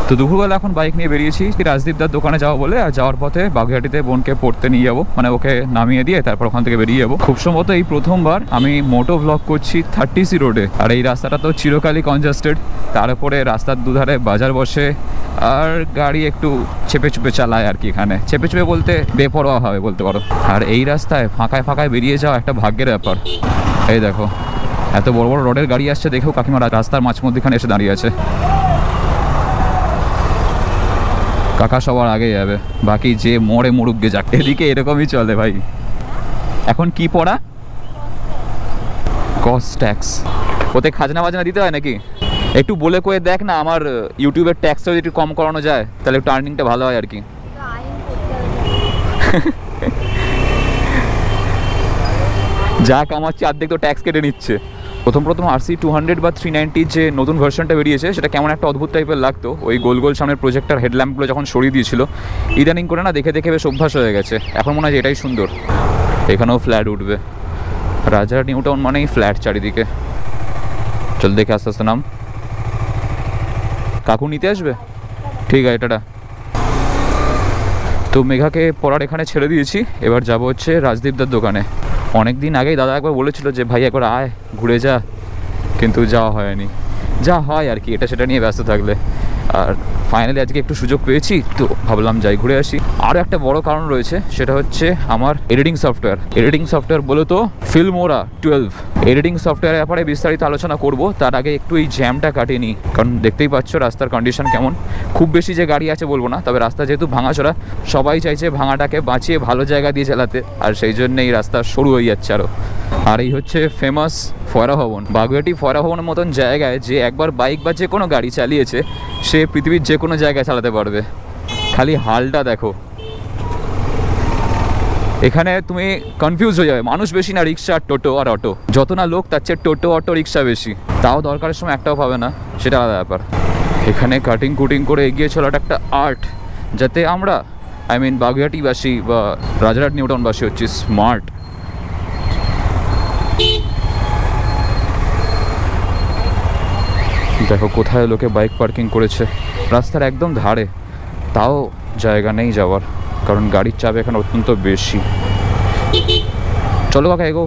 তো দুপুরবেলা এখন বাইক নিয়ে বেরিয়েছি রাজদীপদার দোকানে যাওয়া বলে, আর যাওয়ার পথে বাগুইআটিতে বোনকে পড়তে নিয়ে যাবো, মানে ওকে নামিয়ে দিয়ে তারপর ওখান থেকে বেরিয়ে যাবো। খুব সম্ভবত এই প্রথমবার আমি মোটো ব্লগ করছি 30C রোডে, আর এই রাস্তাটা তো চিরকালই কনজাস্টেড, তার উপরে রাস্তার দুধারে বাজার বসে আর গাড়ি একটু চেপে চুপে চালায় আর কি। এখানে চেপে চুপে বলতে বেপরোয়া হবে বলতে পারো। আর এই রাস্তায় ফাঁকায় ফাঁকায় বেরিয়ে যাওয়া একটা ভাগ্যের ব্যাপার। এই দেখো এত বড় বড় রোডের গাড়ি আসছে, দেখেও কাকিমা রাস্তার মাঝ মধ্যখানে এসে দাঁড়িয়ে আছে। কাকা সবার আগে যাবে, বাকি যে মোড়ে মুড়ুক গে যাক। এদিকে এরকমই চলে ভাই। এখন কি পড়া? Cost tax. ওতে খাজনা বাজনা দিতে হয় নাকি? একটু বলে কয়ে দেখ না, আমার ইউটিউবের ট্যাক্সটা যদি একটু কম করানো যায় তাহলে একটু আর্নিংটা ভালো হয় আর কি। যা কামাচ্ছি অর্ধেক তো ট্যাক্স কেটে নিচ্ছে। প্রথম RC200 বা 390 যে নতুন ভার্সনটা বেরিয়েছে সেটা কেমন একটা অদ্ভুত টাইপের লাগতো, ওই গোল গোল সামনের প্রজেক্টার হেডল্যাম্পগুলো যখন সরিয়ে দিয়েছিল। ইদানিং করে না দেখে দেখে বেশ অভ্যাস হয়ে গেছে, এখন মনে হয় এটাই সুন্দর। এখানেও ফ্ল্যাট উঠবে, রাজারহাট নিউ টাউন মানেই ফ্ল্যাট চারিদিকে। চল দেখে আস্তে আস্তে নাম। কাকু নিতে আসবে? ঠিক আছে টাটা। তো মেঘাকে পড়ার এখানে ছেড়ে দিয়েছি, এবার যাব হচ্ছে রাজদীপদার দোকানে। অনেক দিন আগেই দাদা একবার বলেছিল যে ভাই একবার আয় ঘুরে যা, কিন্তু যাওয়া হয়নি। যা হয় আর কি, এটা সেটা নিয়ে ব্যস্ত থাকলে। আর ফাইনালি আজকে একটু সুযোগ পেয়েছি, তো ভাবলাম যাই ঘুরে আসি। আরও একটা বড় কারণ রয়েছে, সেটা হচ্ছে আমার এডিটিং সফটওয়্যার বলো তো ফিল্মোরা 12। এডিটিং সফটওয়্যারের ব্যাপারে বিস্তারিত আলোচনা করব, তার আগে একটু এই জ্যামটা কাটিয়ে নিই। কারণ দেখতেই পাচ্ছ রাস্তার কন্ডিশন কেমন। খুব বেশি যে গাড়ি আছে বলবো না, তবে রাস্তা যেহেতু ভাঙাচোরা, সবাই চাইছে ভাঙাটাকে বাঁচিয়ে ভালো জায়গা দিয়ে চালাতে, আর সেই জন্য এই রাস্তা সরু হয়ে যাচ্ছে আরও। আর এই হচ্ছে ফেমাস ফয়রা ভবন। বাগুইআটি ফয়রা ভবনের মতন জায়গায় যে একবার বাইক বা যে কোনো গাড়ি চালিয়েছে সে পৃথিবীর যে কোনো জায়গায় চালাতে পারবে। খালি হালটা দেখো। এখানে তুমি কনফিউজ হয়ে যাবে, মানুষ বেশি না রিক্সা, টোটো আর অটো। যত না লোক তার চেয়ে টোটো অটো রিক্সা বেশি, তাও দরকারের সময় একটাও পাবে না, সেটা আলাদা ব্যাপার। এখানে কাটিং কুটিং করে এগিয়ে চলাটা একটা আর্ট, যাতে আমরা বাগুইআটিবাসী বা রাজারহাট নিউ টাউনবাসী হচ্ছি স্মার্ট। দেখো কোথায় লোকে বাইক পার্কিং করেছে, রাস্তার একদম ধারে, তাও জায়গা নেই যাওয়ার, কারণ গাড়ির চাপ এখানে অত্যন্ত বেশি। চলো কাকা এগো।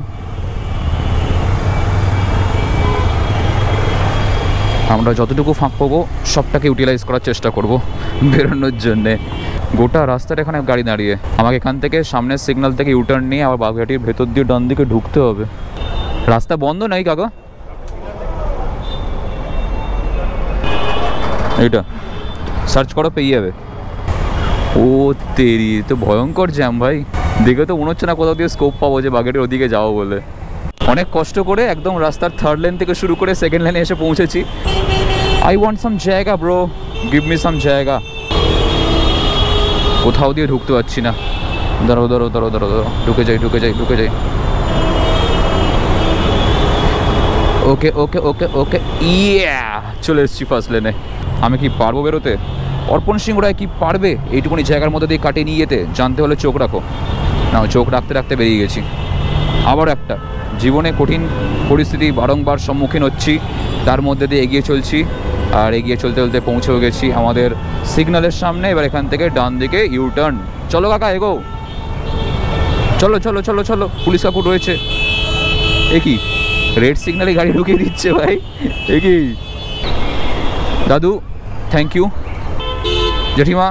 আমরা যতটুকু ফাঁক পাবো সবটাকে ইউটিলাইজ করার চেষ্টা করব বেরোনোর জন্যে। গোটা রাস্তার এখানে গাড়ি দাঁড়িয়ে, আমাকে এখান থেকে সামনের সিগন্যাল থেকে ইউটার্ন নিয়ে আবার বাগুইআটির ভেতর দিয়ে ডান দিকে ঢুকতে হবে। রাস্তা বন্ধ নাই কাকা? এইটা সার্চ করো পেয়ে যাবে। ও তেরি, তো ভয়ঙ্কর জ্যাম ভাই। দেখে তো মনে হচ্ছে না কোথাও দিয়ে স্কোপ পাবো যে বাগুইআটির ওদিকে যাবো বলে। অনেক কষ্ট করে একদম রাস্তার 3rd লেন থেকে শুরু করে 2nd লেনে এসে পৌঁছেছি। আই ওয়ান্ট সাম জায়গা ব্রো, গিভ মি সাম জায়গা। কোথাও দিয়ে ঢুকতে পারছি না। ধরো ঢুকে যাই। ওকে ইয়া, চলে এসেছি ফার্স্ট লেনে। আমি কি পারবো বেরোতে? অর্পণ সিং রায় কি পারবে এইটুকুনি জায়গার মধ্যে দিয়ে কাটিয়ে নিয়ে যেতে? জানতে হলে চোখ রাখো। না, চোখ রাখতে রাখতে বেরিয়ে গেছি। আবার একটা জীবনে কঠিন পরিস্থিতি বারংবার সম্মুখীন হচ্ছি, তার মধ্যে দিয়ে এগিয়ে চলছি। আর এগিয়ে চলতে চলতে পৌঁছেও গেছি আমাদের সিগন্যালের সামনে। এবার এখান থেকে ডান দিকে ইউটার্ন। চলো কাকা এগো, চলো। পুলিশ কাকু রয়েছে। এ কি রেড সিগন্যালে গাড়ি ঢুকিয়ে দিচ্ছে ভাই, এ কি? দাদু থ্যাংক ইউ। জেঠিমা,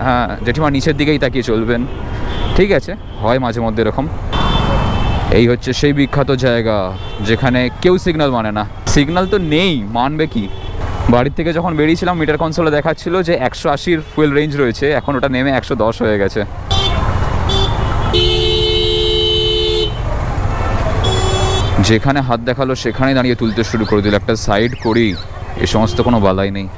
হ্যাঁ জেঠিমা নিচের দিকেই তাকিয়ে চলবেন। ঠিক আছে, হয় মাঝে মধ্যে এরকম। এই হচ্ছে সেই বিখ্যাত জায়গা যেখানে কেউ সিগন্যাল মানে না। সিগন্যাল তো নেই, মানবে কি? বাড়ির থেকে যখন বেরিয়েছিলাম মিটার কনসোলে দেখাচ্ছিল যে 180 ফুয়েল রেঞ্জ রয়েছে, এখন ওটা নেমে 110 হয়ে গেছে। যেখানে হাত দেখালো সেখানে দাঁড়িয়ে তুলতে শুরু করে দিল। একটা সাইড করি, এ সমস্ত কোনো বালাই নেই।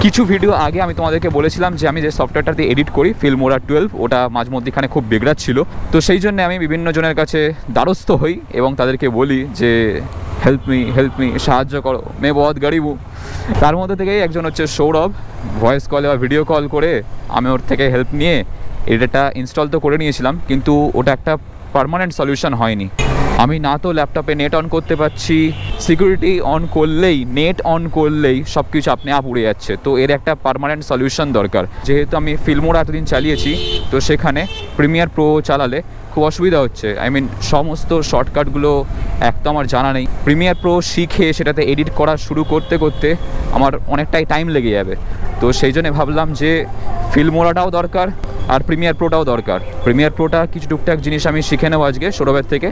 কিছু ভিডিও আগে আমি তোমাদেরকে বলেছিলাম যে আমি যে সফটওয়্যারটা দিয়ে এডিট করি ফিল্মোরা 12, ওটা মাঝ মধ্যখানে খুব বিগড়াচ্ছিল। তো সেই জন্য আমি বিভিন্ন জনের কাছে দ্বারস্থ হই এবং তাদেরকে বলি যে হেল্প মি, সাহায্য করো, মে বহুত গরিব। তার মধ্যে থেকেই একজন হচ্ছে সৌরভ। ভয়েস কলে বা ভিডিও কল করে আমি ওর থেকে হেল্প নিয়ে এডিটটা ইনস্টল তো করে নিয়েছিলাম, কিন্তু ওটা একটা পার্মানেন্ট সলিউশন হয়নি। আমি না তো ল্যাপটপে নেট অন করতে পারছি, সিকিউরিটি অন করলেই, নেট অন করলেই সব কিছু আপনি আপ উড়ে যাচ্ছে। তো এর একটা পার্মানেন্ট সলিউশন দরকার। যেহেতু আমি ফিল্মোরা এতদিন চালিয়েছি, তো সেখানে প্রিমিয়ার প্রো চালালে খুব অসুবিধা হচ্ছে। আই মিন সমস্ত শর্টকাটগুলো এক তো আমার জানা নেই। প্রিমিয়ার প্রো শিখে সেটাতে এডিট করা শুরু করতে করতে আমার অনেকটাই টাইম লেগে যাবে। তো সেই জন্য ভাবলাম যে ফিল্মোরাটাও দরকার আর প্রিমিয়ার প্রোটাও দরকার। প্রিমিয়ার প্রোটা কিছু টুকটাক জিনিস আমি শিখে নেবো আজকে সৌরভের থেকে,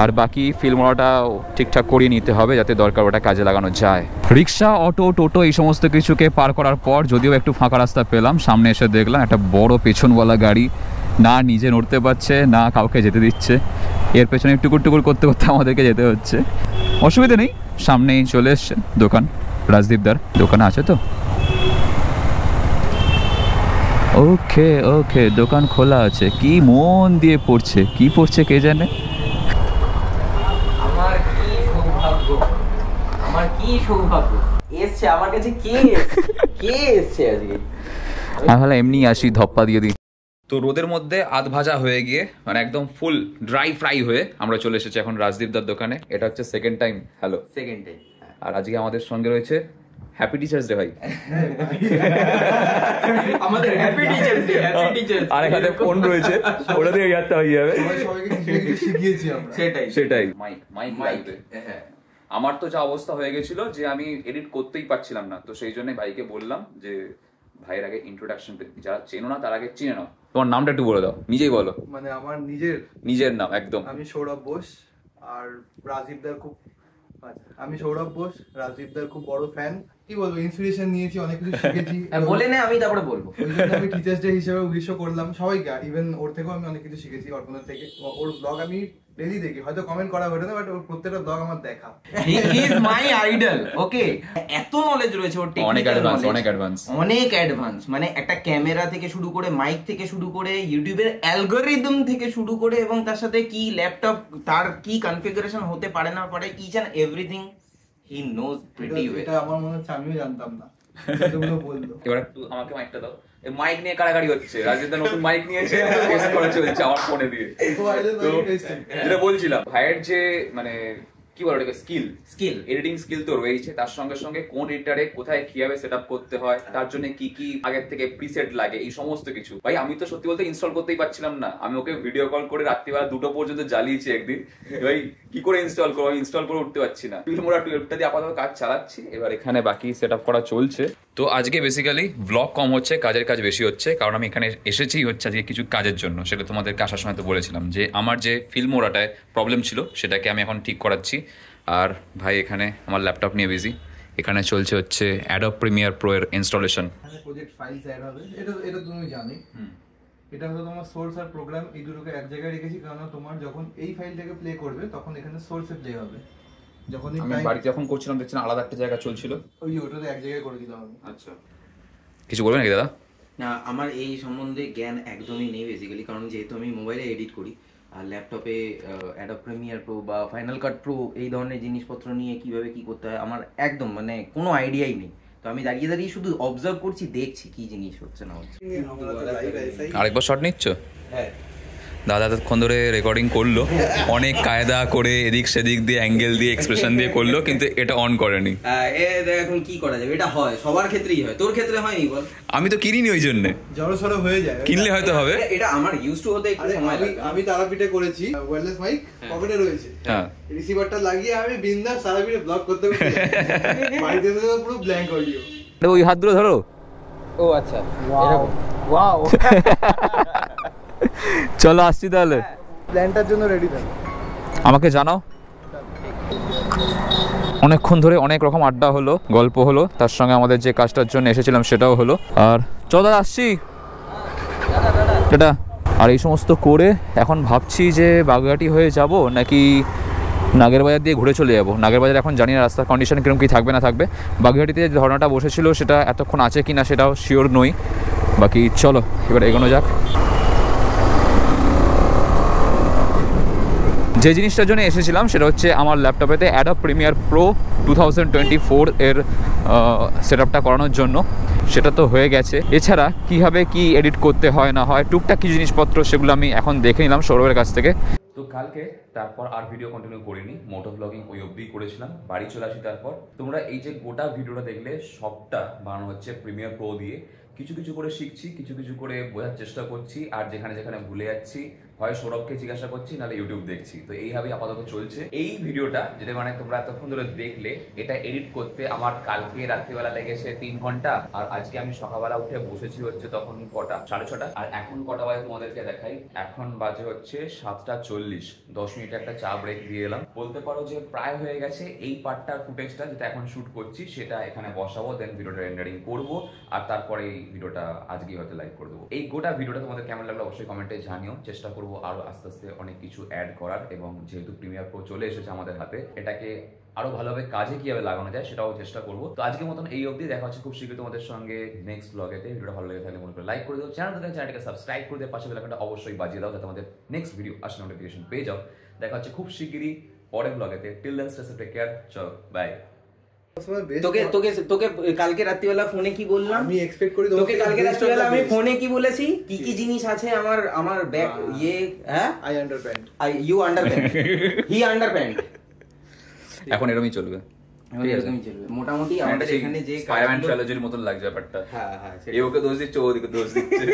আর বাকি ফিল্মোরাটাও ঠিকঠাক করিয়ে নিতে হবে যাতে দরকার ওটা কাজে লাগানো যায়। রিক্সা, অটো, টোটো এই সমস্ত কিছুকে পার করার পর যদিও একটু ফাঁকা রাস্তা পেলাম, সামনে এসে দেখলাম একটা বড় পেছনওয়ালা গাড়ি, না নিজে নড়তে পারছে না কাউকে যেতে দিচ্ছে। এর পেছনে টুকুর টুকুর করতে করতে আমাদেরকে যেতে হচ্ছে। অসুবিধা নেই, সামনেই চলে এসছে দোকান। রাজদীপদার দোকানে আছে তো? ওকে ওকে, দোকান খোলা আছে। কি মন দিয়ে পড়ছে, কি পড়ছে কে জানে। আমার কি সৌভাগ্য, আমার কি সৌভাগ্য এসছে আমার কাছে। কে এসছে আজকে? আমি ভাবলাম এমনি আসি, ধপ্পা দিয়ে দিই। তো রোদের মধ্যে আধ ভাজা হয়ে গিয়ে মানে একদম ফুল ড্রাই ফ্রাই হয়ে আমরা চলে এসেছি এখন রাজদীপদার দোকানে। এটা হচ্ছে second time. Hello, second time. আর আজকে আমাদের সঙ্গে রয়েছে হ্যাপি টিচার্স ডে ভাই। আমাদের happy teachers day, happy teachers. আর এখানে ফোন রয়েছে, ওটা দিয়ে ইয়ারটা হয়ে যাবে। সবাইকে শিখিয়েছি আমরা। সেটাই মাইক লাগবে। হ্যাঁ, আমার তো যা অবস্থা হয়ে গেছিল যে আমি এডিট করতেই পারছিলাম না। তো সেই জন্য ভাইকে বললাম যে ভাইয়ের আগে ইন্ট্রোডাকশন, যারা চেনো না তার আগে চিনে নাও। তোমার নামটা একটু বলে দাও, নিজেই বলো। মানে আমার নিজের নাম একদম। আমি সৌরভ বোস, আর রাজদীপদার খুব, আমি সৌরভ বোস রাজদীপদার খুব বড় ফ্যান। কি বলবো, ইন্সপিরেশন নিয়েছি, অনেক কিছু শিখেছি। বলে নে, আমি তারপরে বলবো। আমি টিচার্স ডে হিসেবে উইশও করলাম সবাইকে। ইভেন ওর থেকেও আমি অনেক কিছু শিখেছি, অর্পণের থেকে। ওর ব্লগ আমি ডেইলি দেখি, হয়তো কমেন্ট করা হয়ে না, বাট ওর প্রত্যেকটা ব্লগ আমার দেখা। He is my idol. ওকে, এত নলেজ রয়েছে ওর, অনেক অ্যাডভান্স। মানে একটা ক্যামেরা থেকে শুরু করে, মাইক থেকে শুরু করে, ইউটিউবের অ্যালগরিদম থেকে শুরু করে, এবং তার সাথে কি ল্যাপটপ, তার কি কনফিগারেশন হতে পারে না পারে, each and everything he knows pretty well. এটা আমার মনে হচ্ছে আমিও জানতাম না। এবার একটু আমাকে মাইকটা দাও। মাইক নিয়ে কাড়াকাড়ি হচ্ছে, রাজদীপদা নতুন মাইক নিয়েছে, টেস্ট করা চলছে আমার ফোনে দিয়ে। যেটা বলছিলাম, ভাইয়ের যে মানে কি বলে ওটাকে, স্কিল এডিটিং স্কিল তো রয়েছে, তার সঙ্গে সঙ্গে কোন এডিটরে কোথায় কিভাবে সেটআপ করতে হয়, তার জন্য কি কি আগের থেকে প্রিসেট লাগে, এই সমস্ত কিছু। ভাই আমি তো সত্যি বলতে ইনস্টল করতেই পারছিলাম না। আমি ওকে ভিডিও কল করে রাত্রিবেলা 2টো পর্যন্ত জ্বালিয়েছি একদিন। ভাই কি করে ইনস্টল করবো, আমি ইনস্টল করে উঠতে পারছি না। ফিল্মোরা 12টা দিয়ে আপাতত কাজ চালাচ্ছি, এবার এখানে বাকি সেটআপ করা চলছে। তো আজকে বেসিক্যালি ব্লগ কম হচ্ছে, কাজের কাজ বেশি হচ্ছে, কারণ আমি এখানে এসেছি হচ্ছে আজকে কিছু কাজের জন্য। সেটা তোমাদেরকে আসার সময় তো বলেছিলাম যে আমার যে ফিল্মোরাটায় প্রবলেম ছিল সেটাকে আমি এখন ঠিক করাচ্ছি। আর ভাই এখানে আমার ল্যাপটপ নিয়ে বিজি। এখানে চলছে হচ্ছে অ্যাডোব প্রিমিয়ার প্রো এর ইনস্টলেশন। প্রজেক্ট ফাইলস অ্যাড হবে, এটা তুমি জানি। এটা হলো তোমার সোর্স আর প্রোগ্রাম, এই দুটোকে এক জায়গায় রেখেছি, কারণ তোমার যখন এই ফাইলটাকে প্লে করবে তখন এখানে সোর্সে প্লে হবে। যখন আমি বাড়িতে যখন করছিলাম দেখছিলাম আলাদা একটা জায়গা চলছিল, ওটাতে এক জায়গায় করে দিলাম আমি। আচ্ছা, কিছু বলবেন নাকি দাদা? না, আমার এই সম্বন্ধে জ্ঞান একদমই নেই বেসিক্যালি, কারণ যেহেতু আমি মোবাইলে এডিট করি, আর ল্যাপটপে অ্যাডোব প্রিমিয়ার প্রো বা ফাইনাল কাট প্রো এই ধরনের জিনিসপত্র নিয়ে কিভাবে কি করতে হয় আমার একদম মানে কোনো আইডিয়াই নেই। তো আমি দাঁড়িয়ে দাঁড়িয়ে শুধু অবজার্ভ করছি, দেখছি কি জিনিস হচ্ছে না হচ্ছে। আরেকবার শট নিচ্ছ? হ্যাঁ, দাদা এতক্ষণ ধরে রেকর্ডিং করলো, অনেক কায়দা করে এদিক সেদিক দিয়ে অ্যাঙ্গেল দিয়ে এক্সপ্রেশন দিয়ে করলো, কিন্তু এটা অন করেনি। এখন কি করা যাবে, এটা হয় সবার ক্ষেত্রেই হয়, তোর ক্ষেত্রে হয়নি বল? আমি তো কিনিনি ওই জন্য, জড়সড় হয়ে যায়, কিনলে হয়তো হবে। এটা আমার ইউজ টু হতে একটু সময় লাগে। আমি তারাপীঠে করেছি, ওয়্যারলেস মাইক পকেটে রয়েছে, হ্যাঁ, রিসিভারটা লাগিয়ে আমি বিন্দাস তারাপীঠে ব্লগ করতে করতে বাড়িতে এসে পুরো ব্ল্যাঙ্ক অডিও। ওই হাত ধরে ধরো। ও আচ্ছা, এরকম। ওয়াও, চলো আসছি তাহলে, প্ল্যানটার জন্য রেডি থাকো, আমাকে জানাও। অনেকক্ষণ ধরে অনেক রকম আড্ডা হলো, গল্প হলো, তার সঙ্গে আমাদের যে কাজটার জন্য এসেছিলাম সেটাও হলো। আর চলো দাদা আসছি, টাটা। আর এই সমস্ত করে এখন ভাবছি যে বাগুইআটি হয়ে যাব নাকি নাগেরবাজার দিয়ে ঘুরে চলে যাবো। নাগেরবাজার এখন জানি না রাস্তার কন্ডিশন কিরকম কি থাকবে না থাকবে। বাগুইআটিতে যে ধর্নাটা বসেছিল সেটা এতক্ষণ আছে কি না সেটাও শিওর নই। বাকি চলো এবার এগোনো যাক। যে জিনিসটার জন্য এসেছিলাম সেটা হচ্ছে আমার ল্যাপটপেতে অ্যাডোব প্রিমিয়ার প্রো 2024 এর সেটআপটা করানোর জন্য। সেটা তো হয়ে গেছে, এছাড়া কীভাবে কি এডিট করতে হয় না হয় টুকটাক কিছু জিনিসপত্র সেগুলো আমি এখন দেখে নিলাম সৌরভের কাছ থেকে। তো কালকে তারপর আর ভিডিও কন্টিনিউ করিনি, মোটো ব্লগিং ওই অবধি করেছিলাম, বাড়ি চলে আসি। তারপর তোমরা এই যে গোটা ভিডিওটা দেখলে সবটা বানানো হচ্ছে প্রিমিয়ার প্রো দিয়ে। কিছু কিছু করে শিখছি, কিছু কিছু করে বোঝার চেষ্টা করছি, আর যেখানে যেখানে ভুলে যাচ্ছি হয় সৌরভকে জিজ্ঞাসা করছি, নাহলে ইউটিউব দেখছি। তো এইভাবেই আপাতত চলছে। এই ভিডিওটা যেটা মানে তোমরা এতক্ষণ ধরে দেখলে, এটা এডিট করতে আমার কালকে রাত্রিবেলা লেগেছে 3 ঘন্টা, আর আজকে আমি সকালবেলা উঠে বসেছি হচ্ছে তখন কটা 6:30, আর এখন কটা বাজে তোমাদেরকে দেখাই। এখন বাজে হচ্ছে 7:40, 10 মিনিটে একটা চা ব্রেক দিয়ে এলাম। বলতে পারো যে প্রায় হয়ে গেছে। এই পার্টটার ফুটেজটা যেটা এখন শুট করছি সেটা এখানে বসাবো, দেন ভিডিওটা রেন্ডারিং করবো, আর তারপরে এই ভিডিওটা আজকেই হয়তো লাইভ করে দেবো। এই গোটা ভিডিওটা তোমাদের কেমন লাগলো অবশ্যই কমেন্টে জানিও। চেষ্টা করবো আরো আস্তে আস্তে অনেক কিছু অ্যাড করার, এবং যেহেতু প্রিমিয়ার প্রো চলে এসেছে আমাদের হাতে, এটাকে আরো ভালোভাবে কাজে কিভাবে লাগানো যায় সেটাও চেষ্টা করবো। তো আজকের মতন এই অবধি, দেখা হচ্ছে খুব শীঘ্রই তোমাদের সঙ্গে নেক্সট ব্লগেতে। ভিডিওটা ভালো লেগে থাকলে মনে করে লাইক করে দাও, চ্যানেলটাকে সাবস্ক্রাইব করে দিয়ে পাশে বেল আইকনটা অবশ্যই বাজিয়ে দাও, যাতে আমাদের নেক্সট ভিডিও আসলে নোটিফিকেশন পেয়ে যাও। দেখা হচ্ছে খুব শীঘ্রই পরের ব্লগেতে। Till then stay safe, take care, চলো বাই। তোকে তোকে তোকে কালকে রাত্রিবেলা ফোনে কি বললাম? আমি এক্সপেক্ট করি তোকে কালকে রাত্রিবেলা আমি ফোনে কি বলেছি, কি কি জিনিস আছে আমার ব্যাগ, ইয়ে হ্যাঁ I underpant, you underpant, he underpant. এখন এরকমই চলবে, এরকমই চলবে মোটামুটি। আমাদের এখানে যে স্পাইডারম্যান ট্রায়োলজির মতন লাগছে ব্যাপারটা। হ্যাঁ হ্যাঁ, এ ওকে দোষ দিচ্ছে, ওদিকে দোষ দিচ্ছে।